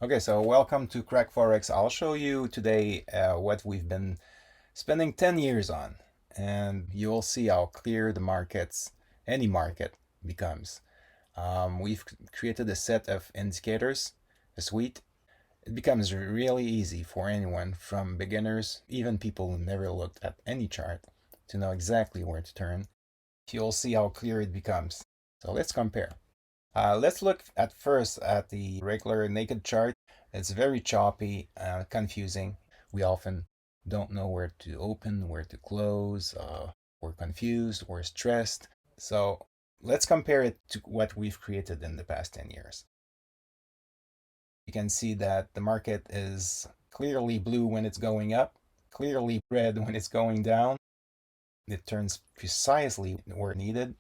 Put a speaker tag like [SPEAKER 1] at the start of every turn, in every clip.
[SPEAKER 1] Okay, so welcome to Crack Forex. I'll show you today what we've been spending 10 years on, and you'll see how clear the markets, any market, becomes. We've created a set of indicators, a suite. It becomes really easy for anyone from beginners, even people who never looked at any chart, to know exactly where to turn. You'll see how clear it becomes. So let's compare. Let's look at first at the regular naked chart. It's very choppy, confusing. We often don't know where to open, where to close. We're confused, we're stressed. So let's compare it to what we've created in the past 10 years. You can see that the market is clearly blue when it's going up, clearly red when it's going down. It turns precisely where needed.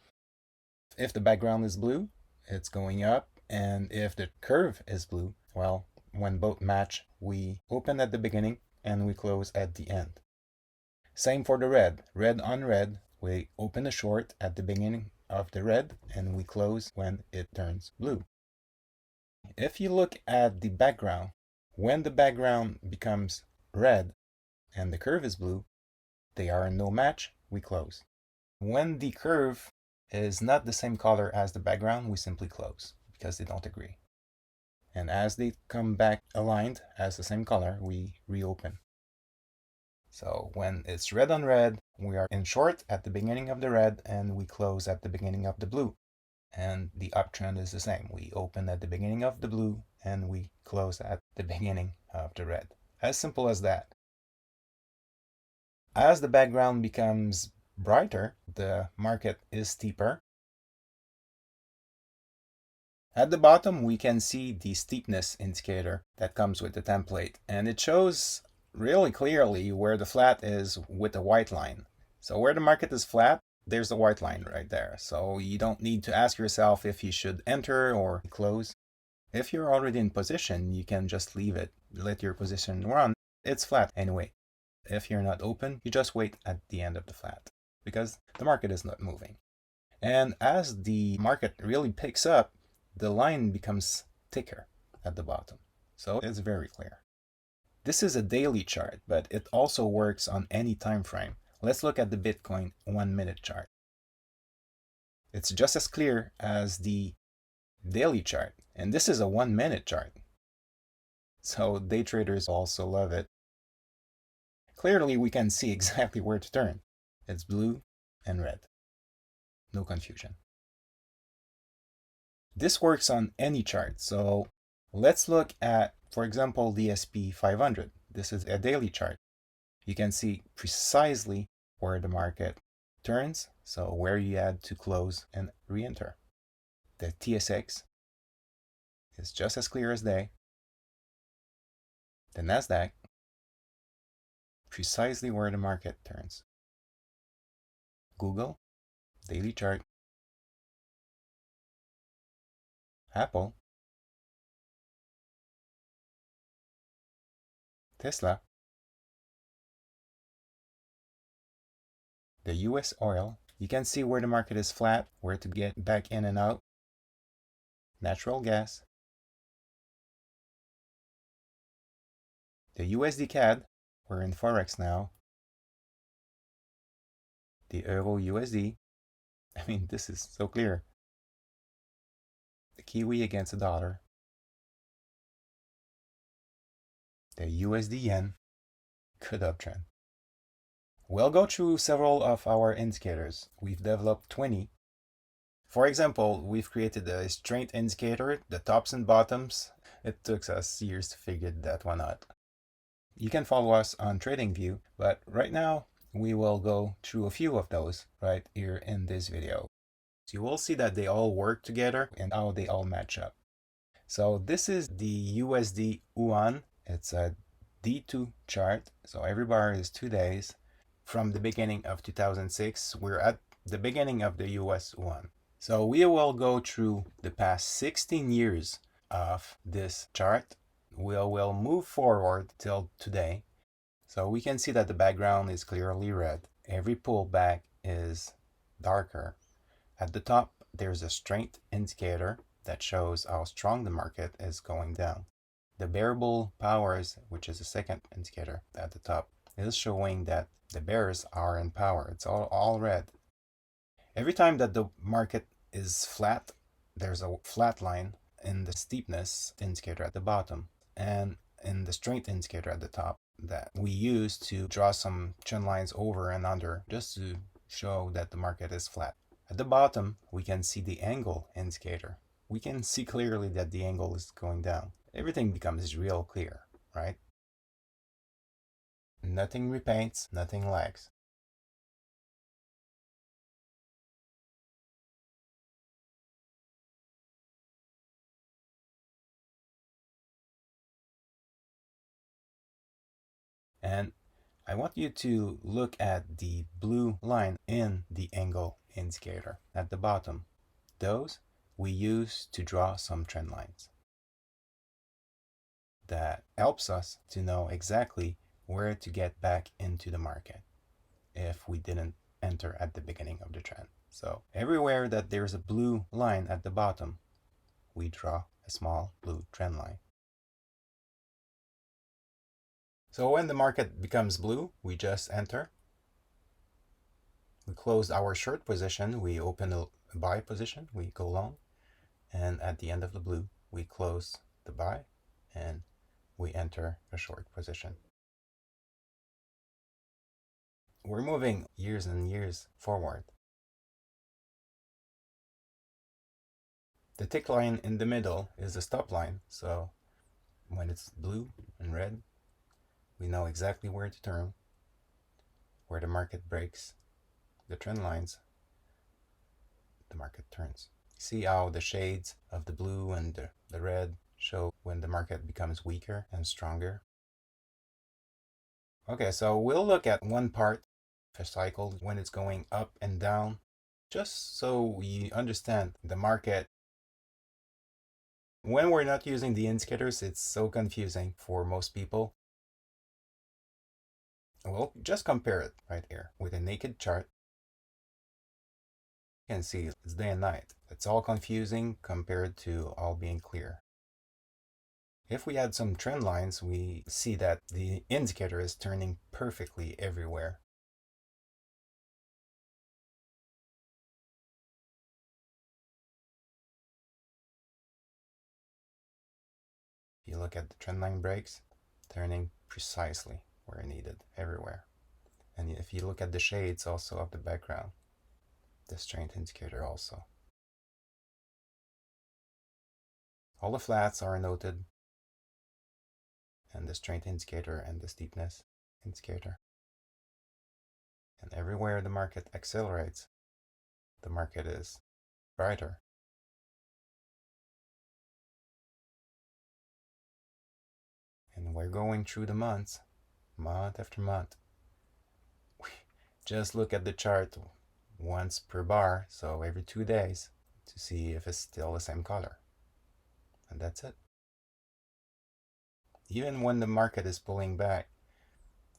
[SPEAKER 1] If the background is blue, it's going up, and if the curve is blue, well, when both match, we open at the beginning and we close at the end. Same for the red. Red on red, we open a short at the beginning of the red and we close when it turns blue. If you look at the background, when the background becomes red and the curve is blue, they are no match, we close. When the curve is not the same color as the background, we simply close because they don't agree. And as they come back aligned as the same color, we reopen. So when it's red on red, we are in short at the beginning of the red and we close at the beginning of the blue. And the uptrend is the same. We open at the beginning of the blue and we close at the beginning of the red. As simple as that. As the background becomes brighter, the market is steeper. At the bottom, we can see the steepness indicator that comes with the template, and it shows really clearly where the flat is with a white line. So where the market is flat, there's a white line right there. So you don't need to ask yourself if you should enter or close. If you're already in position, you can just leave it, let your position run. It's flat anyway. If you're not open, you just wait at the end of the flat because the market is not moving. And as the market really picks up, the line becomes thicker at the bottom. So it's very clear. This is a daily chart, but it also works on any time frame. Let's look at the Bitcoin 1-minute chart. It's just as clear as the daily chart, and this is a 1-minute chart. So day traders also love it. Clearly, we can see exactly where to turn. It's blue and red. No confusion. This works on any chart. So let's look at, for example, the SP 500. This is a daily chart. You can see precisely where the market turns, so where you had to close and re-enter. The TSX is just as clear as day. The Nasdaq, precisely where the market turns. Google, daily chart. Apple, Tesla, the US oil. You can see where the market is flat, where to get back in and out. Natural gas, the USD CAD, we're in Forex now. The Euro USD, I mean, this is so clear. The Kiwi against the dollar. The USD yen, good uptrend. We'll go through several of our indicators. We've developed 20. For example, we've created a strength indicator, the tops and bottoms. It took us years to figure that one out. You can follow us on TradingView, but right now we will go through a few of those right here in this video. So you will see that they all work together and how they all match up. So this is the USD yuan. It's a D2 chart. So every bar is 2 days. From the beginning of 2006, we're at the beginning of the US yuan. So we will go through the past 16 years of this chart. We will move forward till today. So we can see that the background is clearly red. Every pullback is darker. At the top, there's a strength indicator that shows how strong the market is going down. The variable powers, which is the second indicator at the top, is showing that the bears are in power. It's all red. Every time that the market is flat, there's a flat line in the steepness indicator at the bottom and in the strength indicator at the top that we use to draw some trend lines over and under just to show that the market is flat. At the bottom, we can see the angle indicator. We can see clearly that the angle is going down. Everything becomes real clear, right? Nothing repaints, nothing lags. And I want you to look at the blue line in the angle indicator at the bottom. Those we use to draw some trend lines. That helps us to know exactly where to get back into the market if we didn't enter at the beginning of the trend. So everywhere that there's a blue line at the bottom, we draw a small blue trend line. So when the market becomes blue, we just enter. We close our short position, we open a buy position, we go long, and at the end of the blue, we close the buy and we enter a short position. We're moving years and years forward. The tick line in the middle is the stop line, so when it's blue and red, we know exactly where to turn, where the market breaks the trend lines, the market turns. See how the shades of the blue and the red show when the market becomes weaker and stronger. Okay, so we'll look at one part of a cycle when it's going up and down, just so we understand the market. When we're not using the indicators, it's so confusing for most people. We'll just compare it right here with a naked chart. You can see it's day and night. It's all confusing compared to all being clear. If we add some trend lines, we see that the indicator is turning perfectly everywhere. If you look at the trend line breaks, turning precisely where needed everywhere. And if you look at the shades also of the background, the strength indicator also. All the flats are noted, and the strength indicator and the steepness indicator. And everywhere the market accelerates, the market is brighter. And we're going through the months, month after month. Just look at the chart once per bar, so every 2 days, to see if it's still the same color. And that's it. Even when the market is pulling back,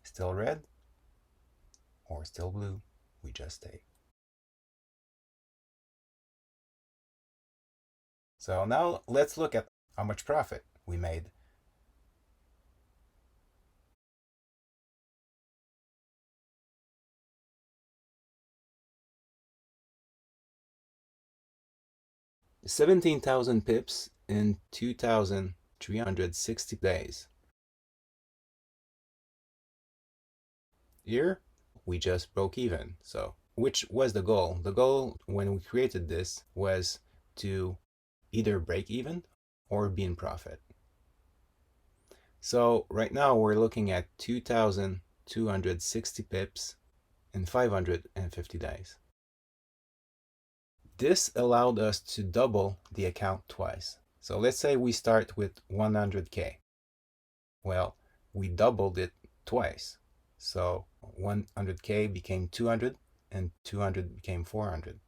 [SPEAKER 1] still red or still blue, we just stay. So now let's look at how much profit we made. $17,000 pips in 2,360 days. Here, we just broke even. So, which was the goal? The goal when we created this was to either break even or be in profit. So right now we're looking at 2,260 pips in 550 days. This allowed us to double the account twice. So let's say we start with 100K. Well, we doubled it twice. So 100K became 200 and 200 became 400.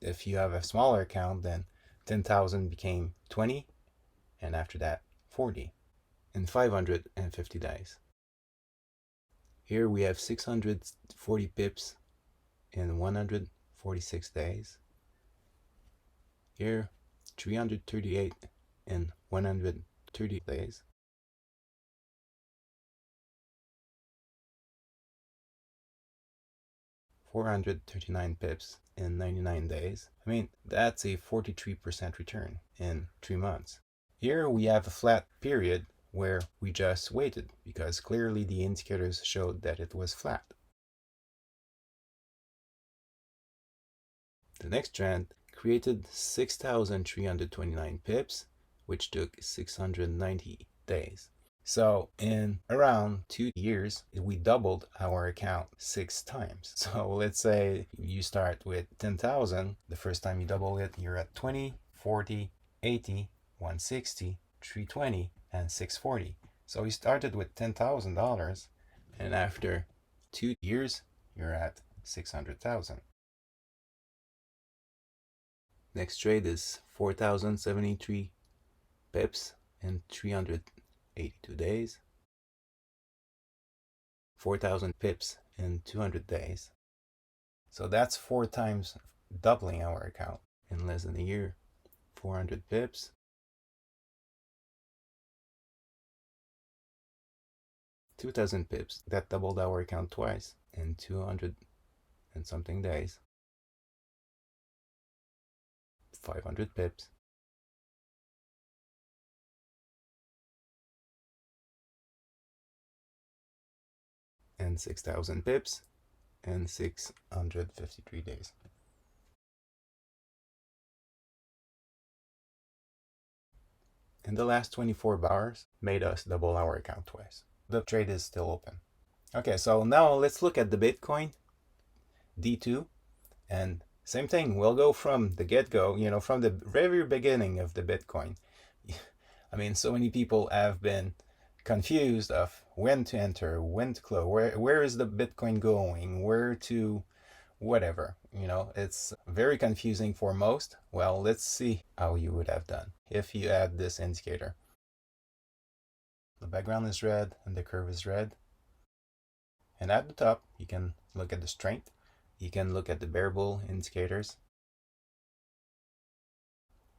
[SPEAKER 1] If you have a smaller account, then 10,000 became 20 and after that 40 in 550 days. Here we have 640 pips in 146 days. Here 338 in 112 30 days. $439 pips in 99 days. I mean, that's a 43% return in 3 months. Here we have a flat period where we just waited because clearly the indicators showed that it was flat. The next trend created 6,329 pips, which took 690 days. So in around 2 years, we doubled our account 6 times. So let's say you start with 10,000. The first time you double it, you're at 20, 40, 80, 160, 320, and 640. So you started with $10,000, and after 2 years, you're at 600,000. Next trade is 4,073 pips in 382 days. 4,000 pips in 200 days. So that's 4 times doubling our account in less than a year. 400 pips. 2,000 pips. That doubled our account twice in 200 and something days. 500 pips. And 6,000 pips in 653 days. And the last 24 hours made us double our account twice. The trade is still open. Okay, so now let's look at the Bitcoin D2. And same thing, we'll go from the get-go, from the very beginning of the Bitcoin. I mean, so many people have been confused of when to enter, when to close, where is the Bitcoin going, where to whatever. It's very confusing for most. Well, let's see how you would have done if you add this indicator. The background is red and the curve is red. And at the top, you can look at the strength. You can look at the bear bull indicators.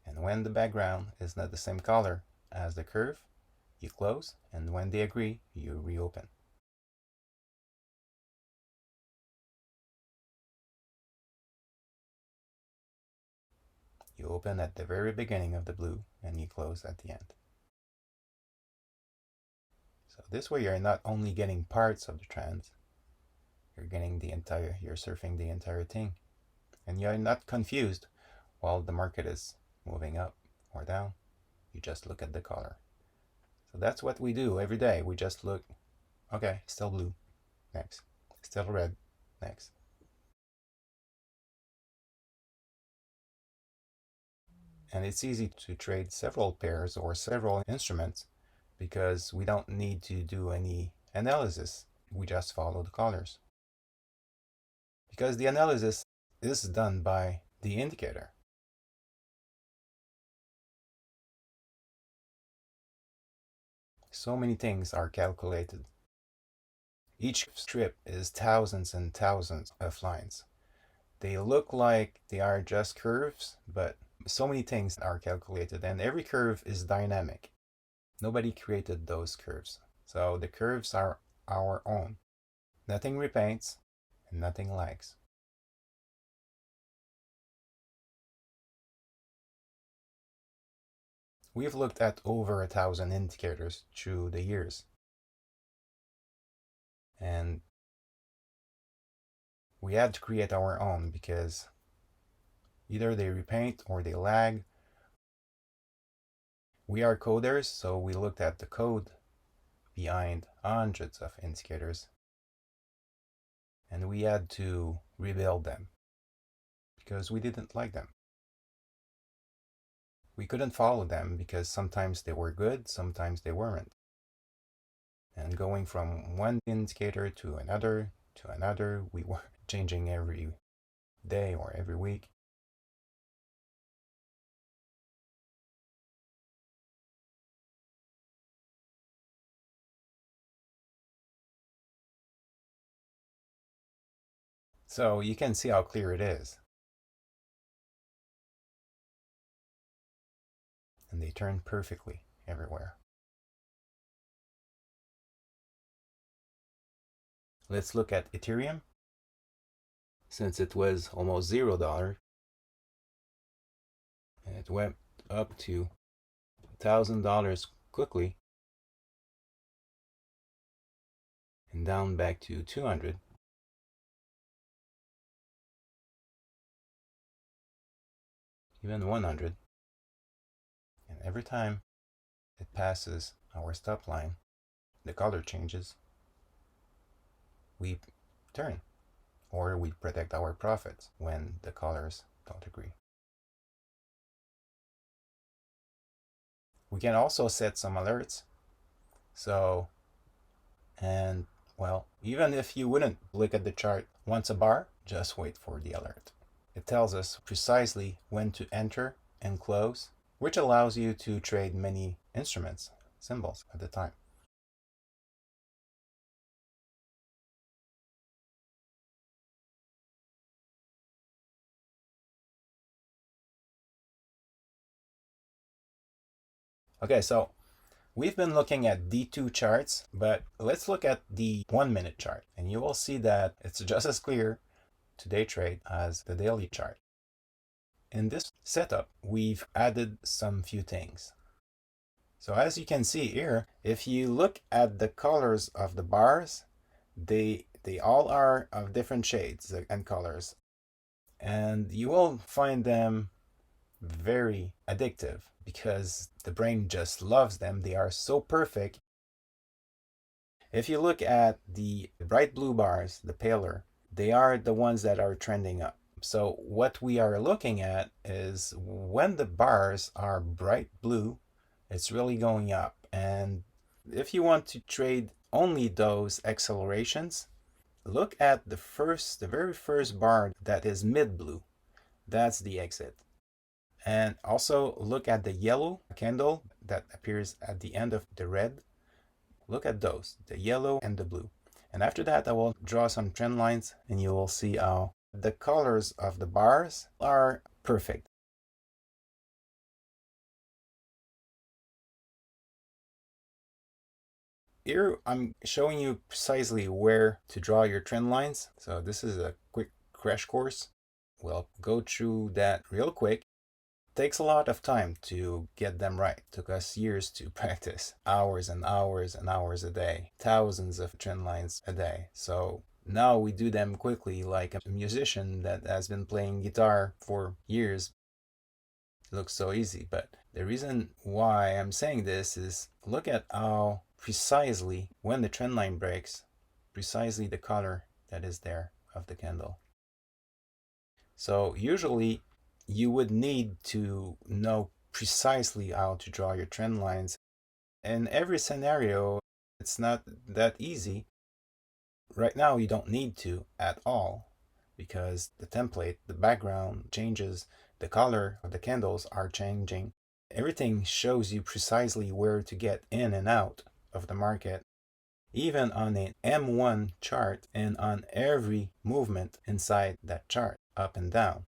[SPEAKER 1] And when the background is not the same color as the curve, you close, and when they agree, you reopen. You open at the very beginning of the blue, and you close at the end. So this way you're not only getting parts of the trends, you're surfing the entire thing. And you're not confused while the market is moving up or down. You just look at the color. So that's what we do every day. We just look, okay, still blue, next. Still red, next. And it's easy to trade several pairs or several instruments because we don't need to do any analysis. We just follow the colors. Because the analysis is done by the indicator. So many things are calculated. Each strip is thousands and thousands of lines. They look like they are just curves, but so many things are calculated, and every curve is dynamic. Nobody created those curves. So the curves are our own. Nothing repaints and nothing lags. We've looked at over 1,000 indicators through the years. And we had to create our own because either they repaint or they lag. We are coders, so we looked at the code behind hundreds of indicators. And we had to rebuild them because we didn't like them. We couldn't follow them because sometimes they were good, sometimes they weren't. And going from one indicator to another, we were changing every day or every week. So you can see how clear it is. And they turn perfectly everywhere. Let's look at Ethereum. Since it was almost $0, and it went up to $1,000 quickly and down back to 200. Even 100. And every time it passes our stop line, the color changes. We turn, or we protect our profits when the colors don't agree. We can also set some alerts. So, and well, even if you wouldn't look at the chart once a bar, just wait for the alert. It tells us precisely when to enter and close, which allows you to trade many instruments, symbols at the time. Okay, so we've been looking at D2 charts, but let's look at the 1-minute chart, and you will see that it's just as clear to day trade as the daily chart. In this setup, we've added some few things. So as you can see here, if you look at the colors of the bars, they all are of different shades and colors, and you will find them very addictive because the brain just loves them. They are so perfect. If you look at the bright blue bars, the paler, they are the ones that are trending up. So what we are looking at is when the bars are bright blue, it's really going up. And if you want to trade only those accelerations, look at the very first bar that is mid blue. That's the exit. And also look at the yellow candle that appears at the end of the red. Look at those, the yellow and the blue. And after that, I will draw some trend lines and you will see how the colors of the bars are perfect. Here, I'm showing you precisely where to draw your trend lines. So this is a quick crash course. We'll go through that real quick. Takes a lot of time to get them right. Took us years to practice, hours and hours and hours a day, thousands of trend lines a day. So now we do them quickly like a musician that has been playing guitar for years. It looks so easy, but the reason why I'm saying this is look at how precisely when the trend line breaks, precisely the color that is there of the candle. So usually you would need to know precisely how to draw your trend lines. In every scenario, it's not that easy. Right now, you don't need to at all because the template, the background changes, the color of the candles are changing. Everything shows you precisely where to get in and out of the market, even on an M1 chart and on every movement inside that chart, up and down.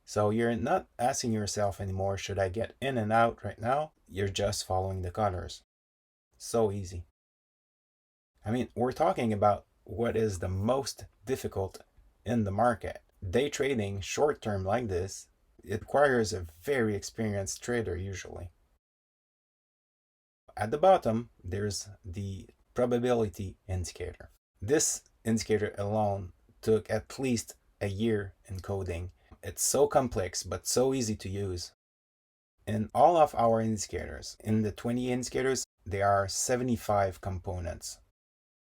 [SPEAKER 1] So you're not asking yourself anymore, should I get in and out right now? You're just following the colors. So easy. I mean, we're talking about what is the most difficult in the market. Day trading, short term like this, it requires a very experienced trader usually. At the bottom, there's the probability indicator. This indicator alone took at least a year in coding. It's so complex, but so easy to use. In all of our indicators, in the 20 indicators, there are 75 components.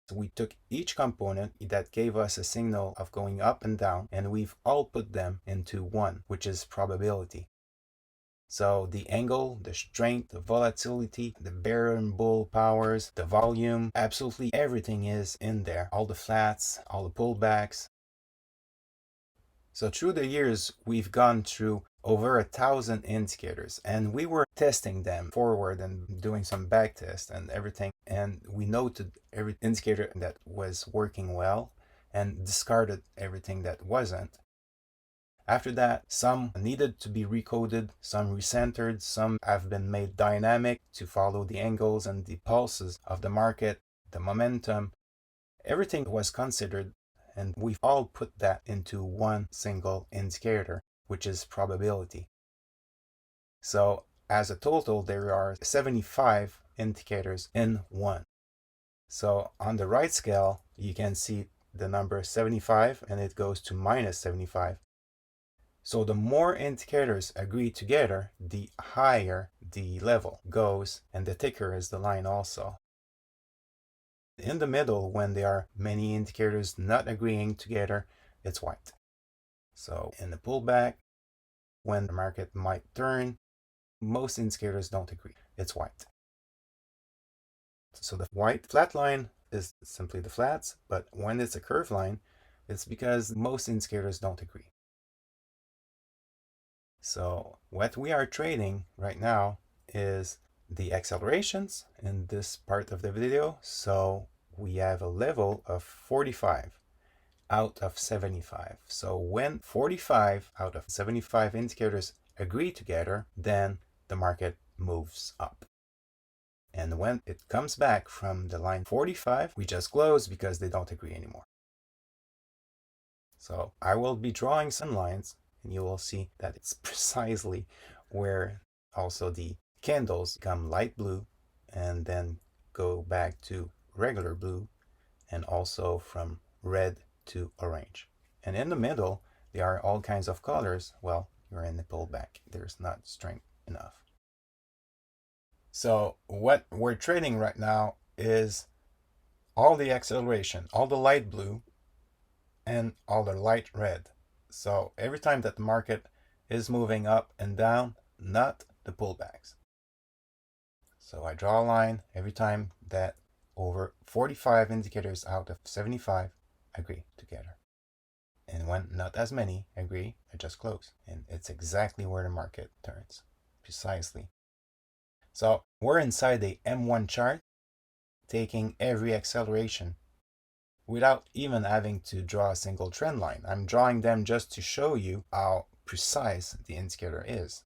[SPEAKER 1] So we took each component that gave us a signal of going up and down, and we've all put them into one, which is probability. So the angle, the strength, the volatility, the bear and bull powers, the volume, absolutely everything is in there. All the flats, all the pullbacks. So through the years, we've gone through over 1,000 indicators and we were testing them forward and doing some back tests and everything. And we noted every indicator that was working well and discarded everything that wasn't. After that, some needed to be recoded, some recentered, some have been made dynamic to follow the angles and the pulses of the market, the momentum. Everything was considered, and we've all put that into one single indicator, which is probability. So as a total, there are 75 indicators in one. So on the right scale, you can see the number 75 and it goes to minus 75. So the more indicators agree together, the higher the level goes, and the thicker is the line also. In the middle, when there are many indicators not agreeing together, it's white. So in the pullback, when the market might turn, most indicators don't agree. It's white. So the white flat line is simply the flats, but when it's a curved line, it's because most indicators don't agree. So what we are trading right now is the accelerations in this part of the video. So we have a level of 45 out of 75. So when 45 out of 75 indicators agree together, then the market moves up. And when it comes back from the line 45, we just close because they don't agree anymore. So I will be drawing some lines and you will see that it's precisely where also the candles become light blue and then go back to regular blue and also from red to orange. And in the middle, there are all kinds of colors. Well, you're in the pullback. There's not strength enough. So what we're trading right now is all the acceleration, all the light blue and all the light red. So every time that the market is moving up and down, not the pullbacks. So I draw a line every time that over 45 indicators out of 75 agree together. And when not as many agree, I just close. And it's exactly where the market turns, precisely. So we're inside the M1 chart, taking every acceleration without even having to draw a single trend line. I'm drawing them just to show you how precise the indicator is.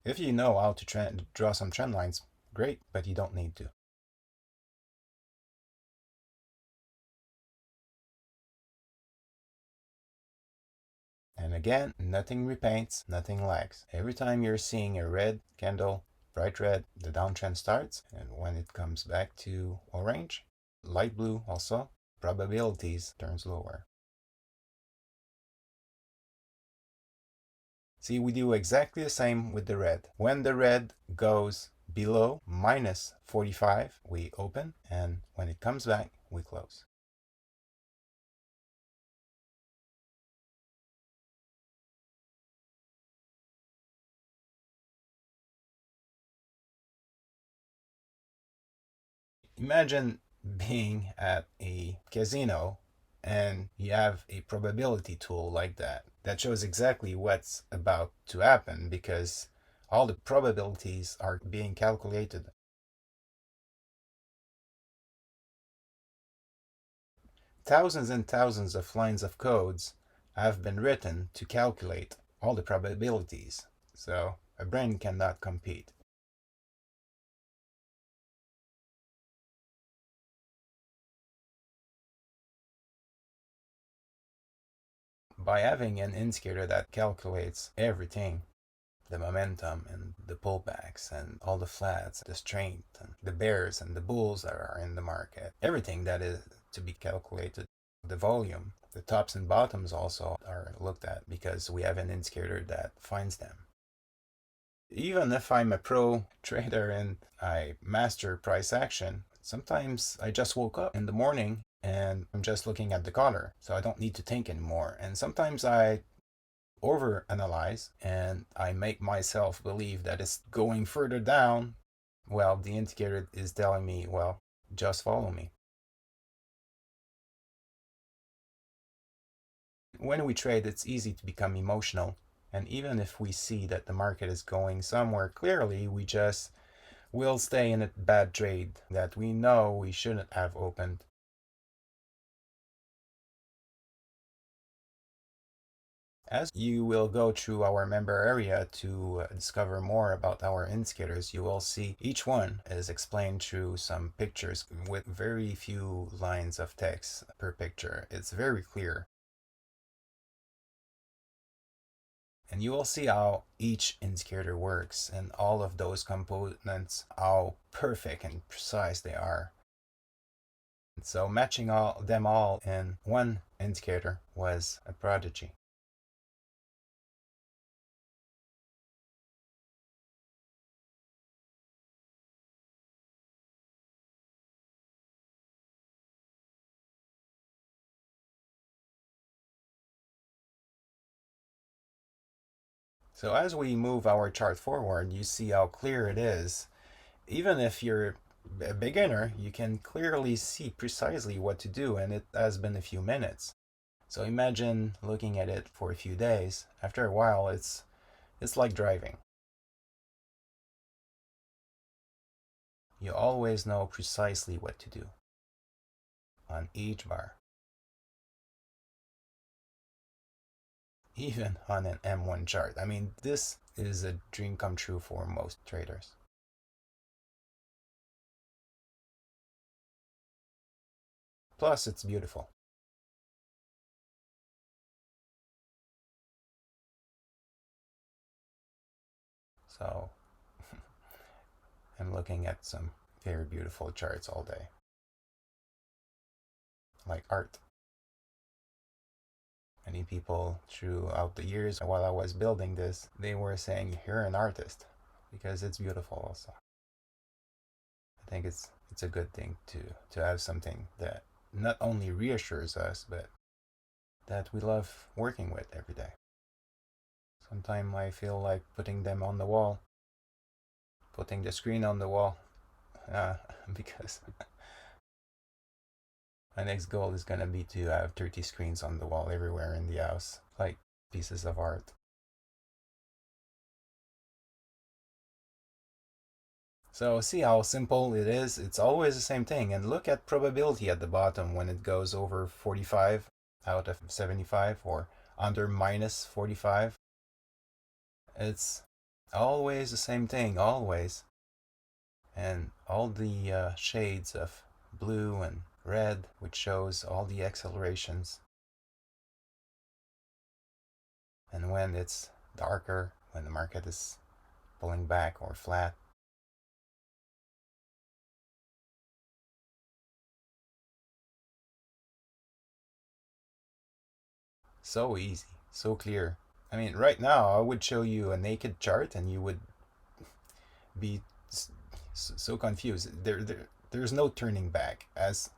[SPEAKER 1] If you know how to draw some trend lines, great, but you don't need to. And again, nothing repaints, nothing lags. Every time you're seeing a red candle, bright red, the downtrend starts, and when it comes back to orange, light blue also, probabilities turns lower. See, we do exactly the same with the red. When the red goes below minus 45, we open, and when it comes back, we close. Imagine being at a casino and you have a probability tool like that shows exactly what's about to happen because all the probabilities are being calculated. Thousands and thousands of lines of codes have been written to calculate all the probabilities, so a brain cannot compete. By having an indicator that calculates everything, the momentum and the pullbacks and all the flats, the strength and the bears and the bulls that are in the market, everything that is to be calculated, the volume, the tops and bottoms also are looked at because we have an indicator that finds them. Even if I'm a pro trader and I master price action, sometimes I just woke up in the morning and I'm just looking at the color, so I don't need to think anymore. And sometimes I overanalyze and I make myself believe that it's going further down. Well, the indicator is telling me, well, just follow me. When we trade, it's easy to become emotional. And even if we see that the market is going somewhere clearly, we just will stay in a bad trade that we know we shouldn't have opened. As you will go through our member area to discover more about our indicators, you will see each one is explained through some pictures with very few lines of text per picture. It's very clear. And you will see how each indicator works and all of those components, how perfect and precise they are. So matching them all in one indicator was a prodigy. So as we move our chart forward, you see how clear it is. Even if you're a beginner, you can clearly see precisely what to do, and it has been a few minutes. So imagine looking at it for a few days. After a while, it's like driving. You always know precisely what to do on each bar, even on an M1 chart. I mean, this is a dream come true for most traders. Plus, it's beautiful. So I'm looking at some very beautiful charts all day, like art. Many people throughout the years while I was building this, they were saying, "You're an artist," because it's beautiful also. I think it's a good thing to have something that not only reassures us, but that we love working with every day. Sometimes I feel like putting them on the wall, putting the screen on the wall, uh, because my next goal is gonna be to have 30 screens on the wall everywhere in the house, like pieces of art. So see how simple it is? It's always the same thing. And look at probability at the bottom when it goes over 45 out of 75 or under minus 45. It's always the same thing, always. And all the shades of blue and red, which shows all the accelerations. And when it's darker, when the market is pulling back or flat, so easy, so clear. I mean, right now I would show you a naked chart and you would be so confused. There's no turning back. As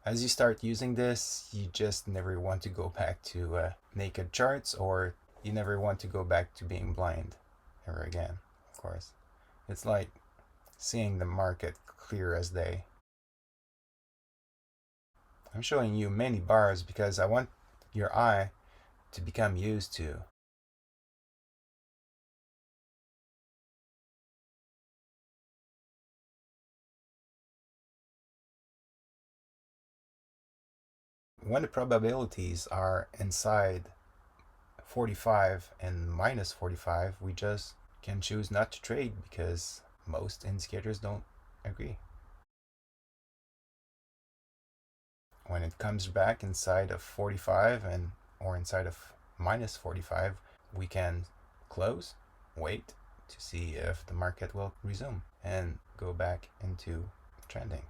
[SPEAKER 1] you start using this, you just never want to go back to naked charts, or you never want to go back to being blind ever again. Of course, it's like seeing the market clear as day. I'm showing you many bars because I want your eye to become used to. When the probabilities are inside 45 and minus 45, we just can choose not to trade because most indicators don't agree. When it comes back inside of 45 and or inside of minus 45, we can close, wait to see if the market will resume and go back into trending.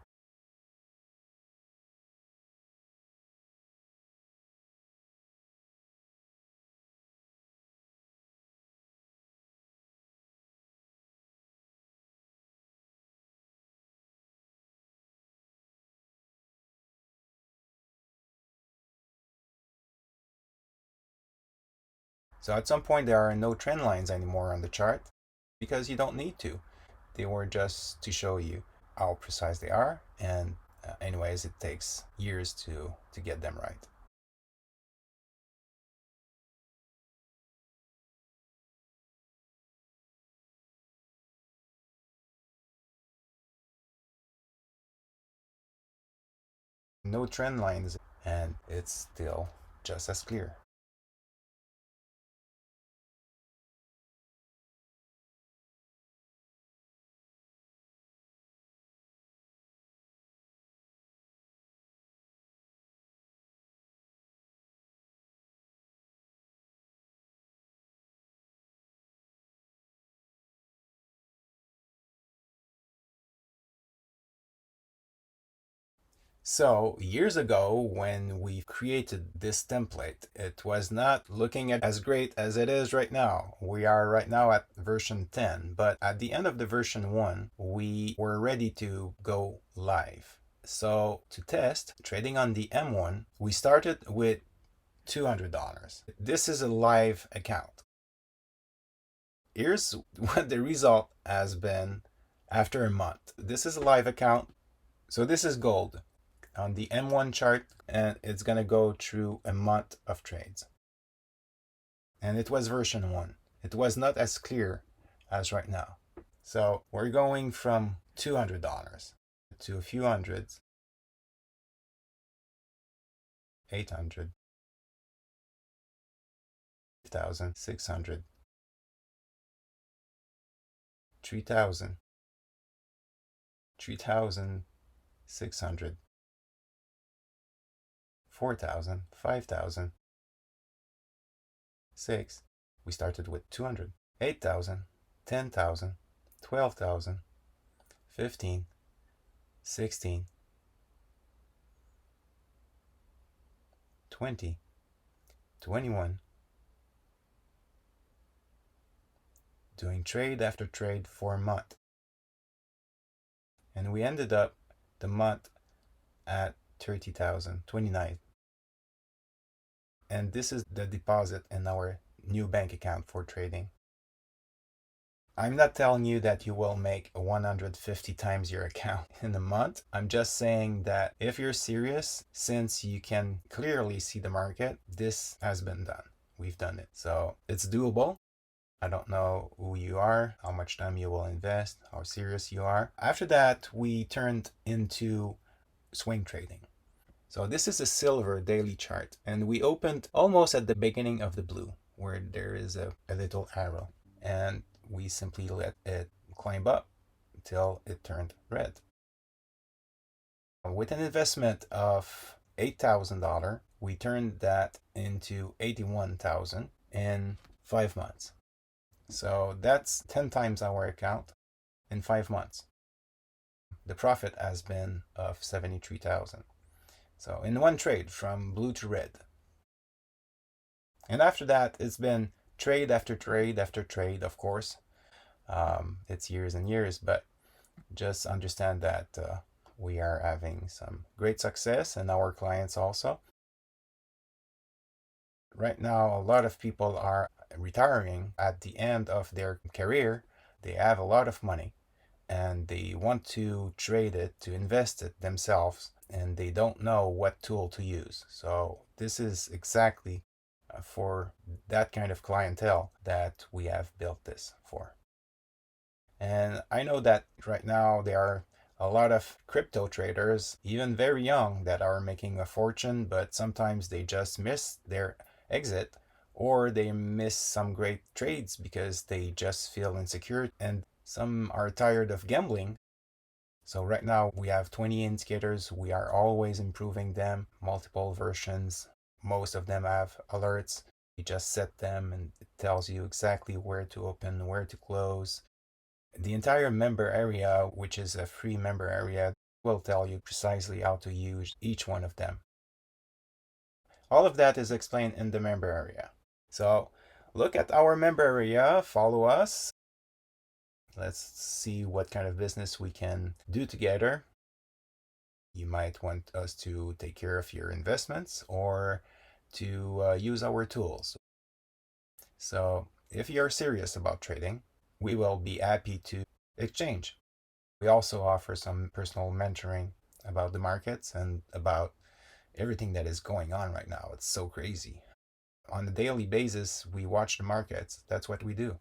[SPEAKER 1] So at some point, there are no trend lines anymore on the chart because you don't need to. They were just to show you how precise they are, and anyways, it takes years to get them right. No trend lines, and it's still just as clear. So years ago, when we created this template, it was not looking at as great as it is right now. We are right now at version 10, but at the end of the version 1, we were ready to go live. So to test trading on the M1, we started with $200. This is a live account. Here's what the result has been after a month. This is a live account. So this is gold on the M1 chart, and it's going to go through a month of trades. And it was version 1. It was not as clear as right now. So we're going from $200 to a few hundreds, 800, 1,600, 3,000, 3,600, 4,000, 5,000, 6. We started with 200, 8,000, 10,000, 12,000, 15, 16, 20, 21. Doing trade after trade for a month. And we ended up the month at 30,000, 29. And this is the deposit in our new bank account for trading. I'm not telling you that you will make 150 times your account in a month. I'm just saying that if you're serious, since you can clearly see the market, this has been done. We've done it. So it's doable. I don't know who you are, how much time you will invest, how serious you are. After that, we turned into swing trading. So this is a silver daily chart, and we opened almost at the beginning of the blue, where there is a little arrow, and we simply let it climb up until it turned red. With an investment of $8,000, we turned that into $81,000 in 5 months. So that's 10 times our account in 5 months. The profit has been of 73,000. So in one trade from blue to red. And after that, it's been trade after trade after trade, of course. It's years and years, but just understand that we are having some great success, and our clients also. Right now, a lot of people are retiring at the end of their career. They have a lot of money and they want to trade it, to invest it themselves, and they don't know what tool to use. So this is exactly for that kind of clientele that we have built this for. And I know that right now there are a lot of crypto traders, even very young, that are making a fortune, but sometimes they just miss their exit, or they miss some great trades because they just feel insecure, and some are tired of gambling. So right now we have 20 indicators. We are always improving them, multiple versions. Most of them have alerts. You just set them and it tells you exactly where to open, where to close. The entire member area, which is a free member area, will tell you precisely how to use each one of them. All of that is explained in the member area. So look at our member area, follow us. Let's see what kind of business we can do together. You might want us to take care of your investments or to use our tools. So if you're serious about trading, we will be happy to exchange. We also offer some personal mentoring about the markets and about everything that is going on right now. It's so crazy. On a daily basis, we watch the markets. That's what we do.